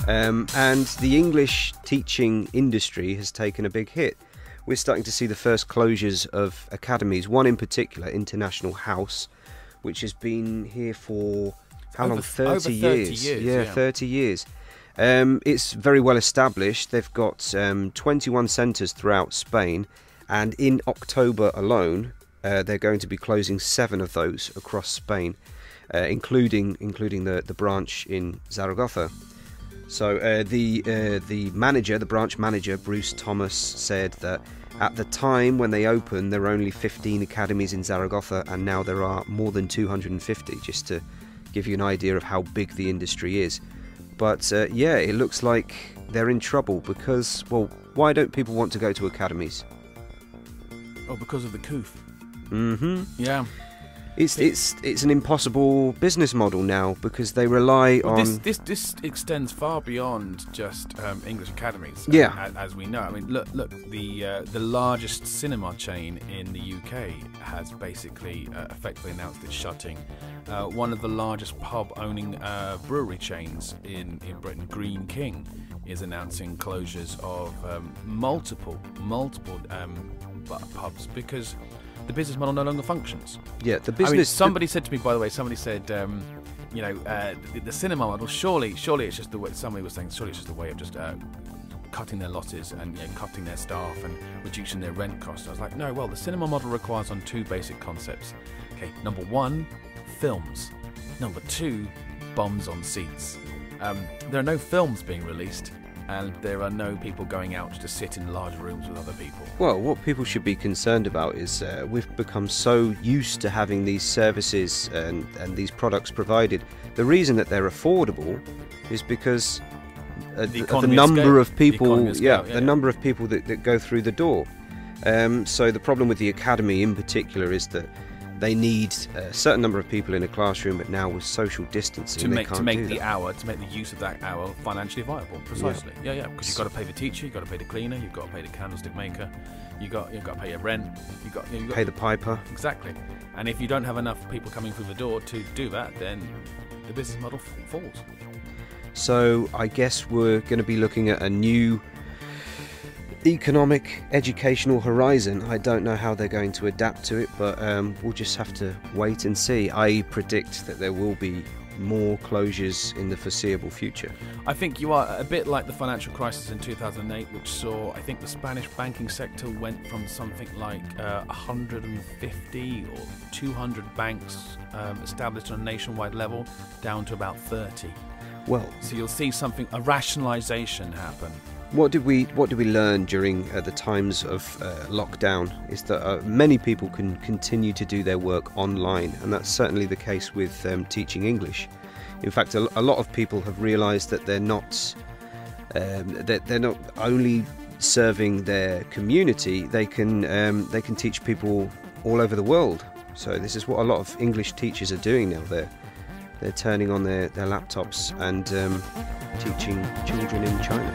And the English teaching industry has taken a big hit. We're starting to see the first closures of academies, one in particular, International House, which has been here for, how long? 30 years. Yeah, 30 years. It's very well established. They've got 21 centres throughout Spain, and in October alone, they're going to be closing 7 of those across Spain, including the branch in Zaragoza. So the branch manager, Bruce Thomas, said that at the time when they opened, there were only 15 academies in Zaragoza, and now there are more than 250, just to give you an idea of how big the industry is. But yeah, it looks like they're in trouble because, well, why don't people want to go to academies? Oh, because of the coof. Mm-hmm. Yeah. It's an impossible business model now because they rely on... This extends far beyond just English academies. Yeah. As we know. I mean, look. The largest cinema chain in the UK has basically effectively announced it's shutting. One of the largest pub-owning brewery chains in Britain, Green King, is announcing closures of multiple pubs because the business model no longer functions. Yeah, the business... I mean, somebody said to me, by the way, the cinema model, surely it's just the way, somebody was saying, surely it's just a way of just cutting their losses and cutting their staff and reducing their rent costs. I was like, no, well, the cinema model requires on 2 basic concepts. Okay, number 1, films. Number 2, bombs on seats. There are no films being released, and there are no people going out to sit in large rooms with other people. Well, what people should be concerned about is we've become so used to having these services and these products provided. The reason that they're affordable is because the number of people, the number of people that go through the door. So the problem with the academy in particular is that they need a certain number of people in a classroom, but now with social distancing, to make the use of that hour financially viable. Precisely. Yeah. Because you've got to pay the teacher, you've got to pay the cleaner, you've got to pay the candlestick maker, you've got to pay your rent, you've got to pay the piper. Exactly. And if you don't have enough people coming through the door to do that, then the business model falls. So I guess we're going to be looking at a new economic educational horizon. I don't know how they're going to adapt to it, but we'll just have to wait and see. I predict that there will be more closures in the foreseeable future. I think you are a bit like the financial crisis in 2008, which saw, I think, the Spanish banking sector went from something like 150 or 200 banks established on a nationwide level down to about 30. Well, so you'll see a rationalisation happen. What did we learn during the times of lockdown is that many people can continue to do their work online, and that's certainly the case with teaching English. In fact, a lot of people have realised that they're not only serving their community; they can teach people all over the world. So this is what a lot of English teachers are doing now. They're turning on their laptops and teaching children in China.